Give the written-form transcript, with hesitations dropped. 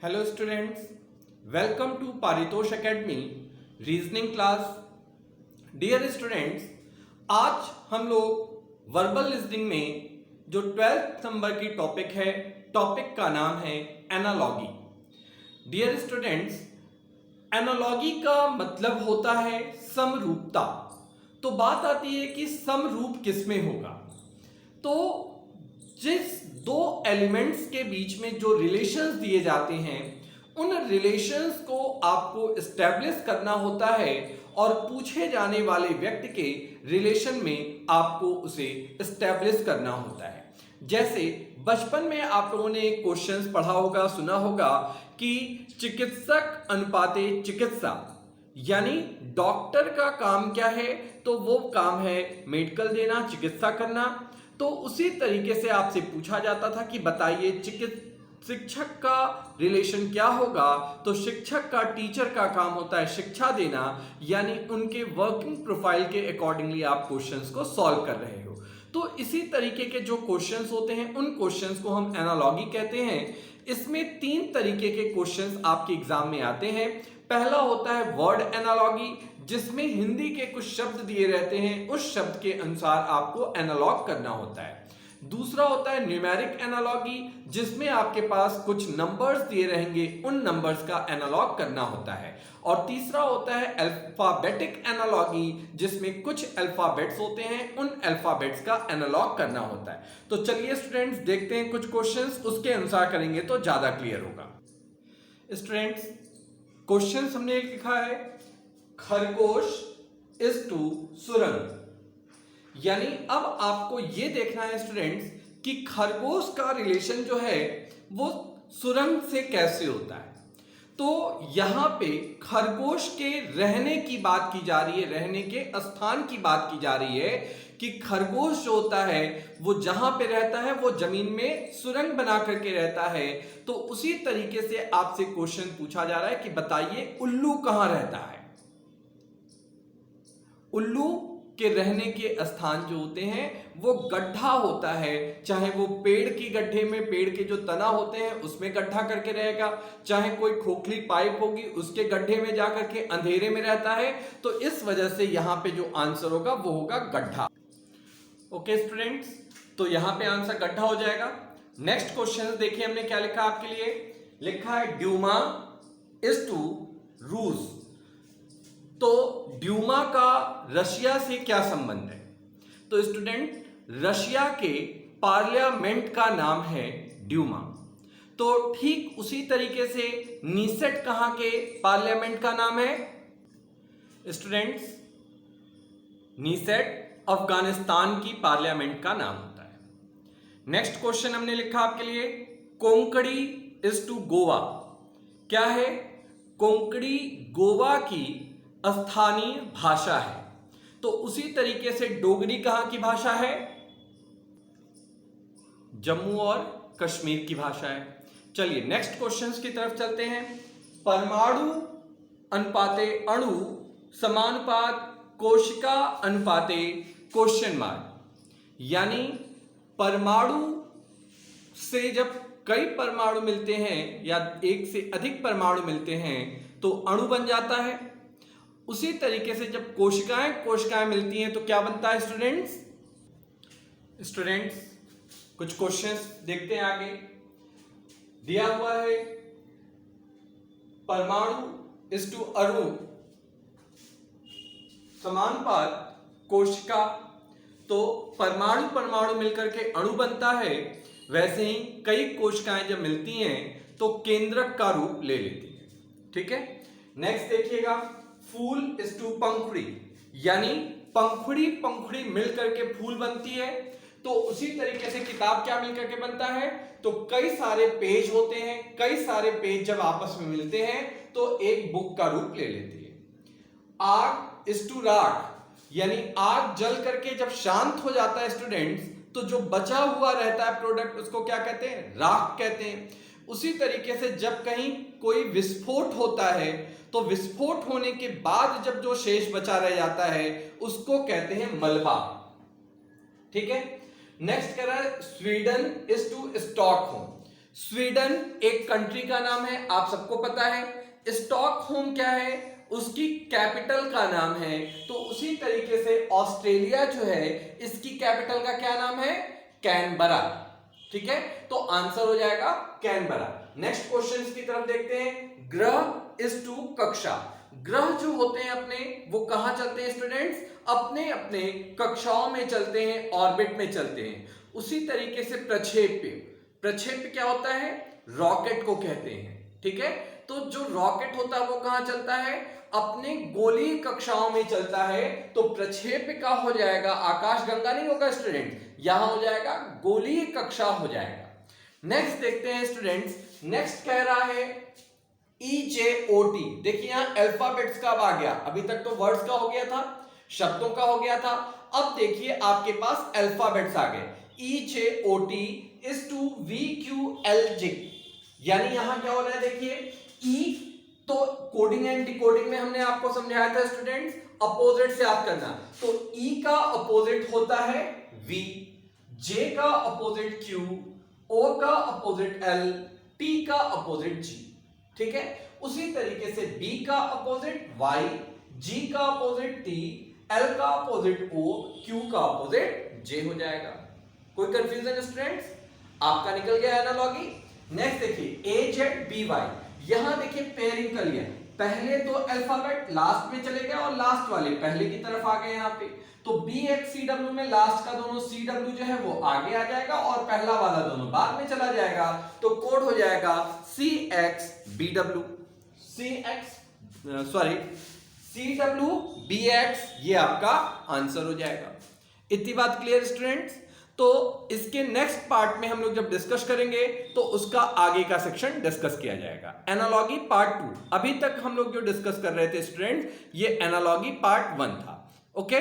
Hello students, welcome to Paritosh academy reasoning class. Dear students, आज हम लोग वर्बल लिसनिंग में जो 12th नंबर की टॉपिक है, टॉपिक का नाम है एनालॉगी। डियर स्टूडेंट्स, एनालॉगी का मतलब होता है समरूपता। तो बात आती है कि समरूप किसमें होगा। तो जिस दो एलिमेंट्स के बीच में जो रिलेशंस दिए जाते हैं, उन रिलेशंस को आपको एस्टेब्लिश करना होता है और पूछे जाने वाले व्यक्ति के रिलेशन में आपको उसे एस्टेब्लिश करना होता है। जैसे बचपन में आप लोगों ने क्वेश्चंस पढ़ा होगा, सुना होगा कि चिकित्सक अनुपाते चिकित्सा, यानी डॉक्टर का काम क्या है, तो वो काम है मेडिकल देना, चिकित्सा करना। तो उसी तरीके से आपसे पूछा जाता था कि बताइए शिक्षक का रिलेशन क्या होगा। तो शिक्षक का, टीचर का काम होता है शिक्षा देना, यानी उनके वर्किंग प्रोफाइल के अकॉर्डिंगली आप क्वेश्चंस को सॉल्व कर रहे हो। तो इसी तरीके के जो क्वेश्चंस होते हैं, उन क्वेश्चंस को हम एनालॉगी कहते हैं। इसमें 3 तरीके के क्वेश्चंस आपके एग्जाम में आते हैं। पहला होता है वर्ड एनालॉगी, जिसमें हिंदी के कुछ शब्द दिए रहते हैं, उस शब्द के अनुसार आपको एनालॉग करना होता है। दूसरा होता है न्यूमेरिक एनालॉगी, जिसमें आपके पास कुछ नंबर्स दिए रहेंगे, उन नंबर्स का एनालॉग करना होता है। और तीसरा होता है अल्फाबेटिक एनालॉगी, जिसमें कुछ अल्फाबेट्स होते हैं, उन अल्फाबेट्स का एनालॉग करना होता है। तो चलिए स्टूडेंट्स, देखते हैं कुछ क्वेश्चंस, उसके अनुसार करेंगे तो ज्यादा क्लियर होगा। स्टूडेंट्स, क्वेश्चन हमने लिखा है खरगोश इज टू सुरंग, यानी अब आपको यह देखना है स्टूडेंट्स कि खरगोश का रिलेशन जो है वो सुरंग से कैसे होता है। तो यहां पे खरगोश के रहने की बात की जा रही है, रहने के स्थान की बात की जा रही है कि खरगोश जो होता है वो जहां पे रहता है वो जमीन में सुरंग बना करके रहता है। तो उसी तरीके से आपसे क्वेश्चन पूछा जा रहा है कि बताइए उल्लू कहां रहता है। उल्लू के रहने के स्थान जो होते हैं वो गड्ढा होता है, चाहे वो पेड़ की गड्ढे में, पेड़ के जो तना होते हैं उसमें गड्ढा करके रहेगा, चाहे कोई खोखली पाइप होगी उसके गड्ढे में जाकर के अंधेरे में रहता है। तो इस वजह से यहां पे जो आंसर होगा वो होगा गड्ढा। ओके स्टूडेंट्स, तो यहां पे आंसर गड्ढा हो जाएगा। नेक्स्ट क्वेश्चन देखिए हमने क्या लिखा आपके लिए। लिखा है ड्यूमा इज टू रूस। तो ड्यूमा का रशिया से क्या संबंध है। तो स्टूडेंट, रशिया के पार्लियामेंट का नाम है ड्यूमा। तो ठीक उसी तरीके से नीसेट कहां के पार्लियामेंट का नाम है। स्टूडेंट्स, नीसेट अफगानिस्तान की पार्लियामेंट का नाम होता है। नेक्स्ट क्वेश्चन हमने लिखा आपके लिए कोंकणी इज टू गोवा। क्या है। कोंकणी गोवा की स्थानीय भाषा है। तो उसी तरीके से डोगरी कहां की भाषा है। जम्मू और कश्मीर की भाषा है। चलिए नेक्स्ट क्वेश्चंस की तरफ चलते हैं। परमाणु अनुपाते अणु समानुपात कोशिका अनुपाते क्वेश्चन मार्क, यानी परमाणु से जब कई परमाणु मिलते हैं या एक से अधिक परमाणु मिलते हैं तो अणु बन जाता है। उसी तरीके से जब कोशिकाएं मिलती हैं तो क्या बनता है स्टूडेंट्स कुछ क्वेश्चंस देखते हैं आगे। दिया हुआ है परमाणु इज टू अणु समानुपात कोशिका। तो परमाणु परमाणु मिलकर के अणु बनता है, वैसे ही कई कोशिकाएं जब मिलती हैं तो केंद्रक का रूप ले लेती है। ठीक है। नेक्स्ट देखिएगा, फूल इज टू पंखुड़ी, यानी पंखुड़ी मिलकर के फूल बनती है। तो उसी तरीके से किताब क्या मिलकर के बनता है, तो कई सारे पेज होते हैं, कई सारे पेज जब आपस में मिलते हैं तो एक बुक का रूप ले लेती है। आग इज टू राख, यानी आग जल करके जब शांत हो जाता है स्टूडेंट्स, तो जो बचा हुआ रहता है प्रोडक्ट उसको क्या कहते हैं, राख कहते हैं। उसी तरीके से जब कहीं कोई विस्फोट होता है तो विस्फोट होने के बाद जब जो शेष बचा रह जाता है उसको कहते हैं मलबा। ठीक है। नेक्स्ट कह रहा है Sweden is to Stockholm, Sweden एक कंट्री का नाम है, आप सबको पता है। स्टॉकहोम क्या है, उसकी कैपिटल का नाम है। तो उसी तरीके से ऑस्ट्रेलिया जो है इसकी कैपिटल का क्या नाम है, कैनबरा। ठीक है, तो आंसर हो जाएगा कैनबरा। नेक्स्ट क्वेश्चन की तरफ देखते हैं। ग्रह इज टू कक्षा। ग्रह जो होते हैं अपने, वो कहां चलते हैं स्टूडेंट्स, अपने अपने कक्षाओं में चलते हैं, ऑर्बिट में चलते हैं। उसी तरीके से प्रक्षेप्य, प्रक्षेप्य क्या होता है, रॉकेट को कहते हैं। ठीक है, तो जो रॉकेट होता है वो कहां चलता है, अपने गोलीय कक्षाओं में चलता है। तो प्रक्षेप्य का हो जाएगा, आकाशगंगा नहीं होगा स्टूडेंट, यहां हो जाएगा गोलीय कक्षा हो जाएगा। नेक्स्ट देखते हैं स्टूडेंट्स, नेक्स्ट कह रहा है EJOT। देखिए यहां अल्फाबेट्स का आ गया, अभी तक तो वर्ड्स का हो गया था, शब्दों का हो गया था। अब देखिए आपके पास अल्फाबेट्स आ गए। EJOT इज टू VQLJ, यानी यहां क्या हो रहा है, देखिए E तो कोडिंग एंड डिकोडिंग में हमने आपको समझाया था स्टूडेंट्स, अपोजिट से याद करना। तो E का अपोजिट होता है V, J का अपोजिट Q, O का अपोजिट L, T का अपोजिट G। ठीक है, उसी तरीके से B का अपोजिट Y, G का अपोजिट T, L का अपोजिट O, Q का अपोजिट J हो जाएगा। कोई कंफ्यूजन स्टूडेंट्स, आपका निकल गया एनालॉजी। नेक्स्ट देखिए AZBY, यहां देखिए पेयरिंग कर लिया, पहले तो अल्फाबेट लास्ट में चले गए और लास्ट वाले पहले की तरफ आ गए यहां पे। तो BXCW में लास्ट का दोनों CW जो है वो आगे आ जाएगा और पहला वाला दोनों बाद में चला जाएगा। तो कोड हो जाएगा CXBW, CWBX, ये आपका आंसर हो जाएगा। इतनी बात क्लियर स्टूडेंट्स। तो इसके नेक्स्ट पार्ट में हम लोग जब डिस्कस करेंगे तो उसका आगे का सेक्शन डिस्कस किया जाएगा। एनालॉजी पार्ट 2, अभी तक हम लोग जो डिस्कस कर रहे थे स्टूडेंट, ये एनालॉजी पार्ट 1 था। ओके।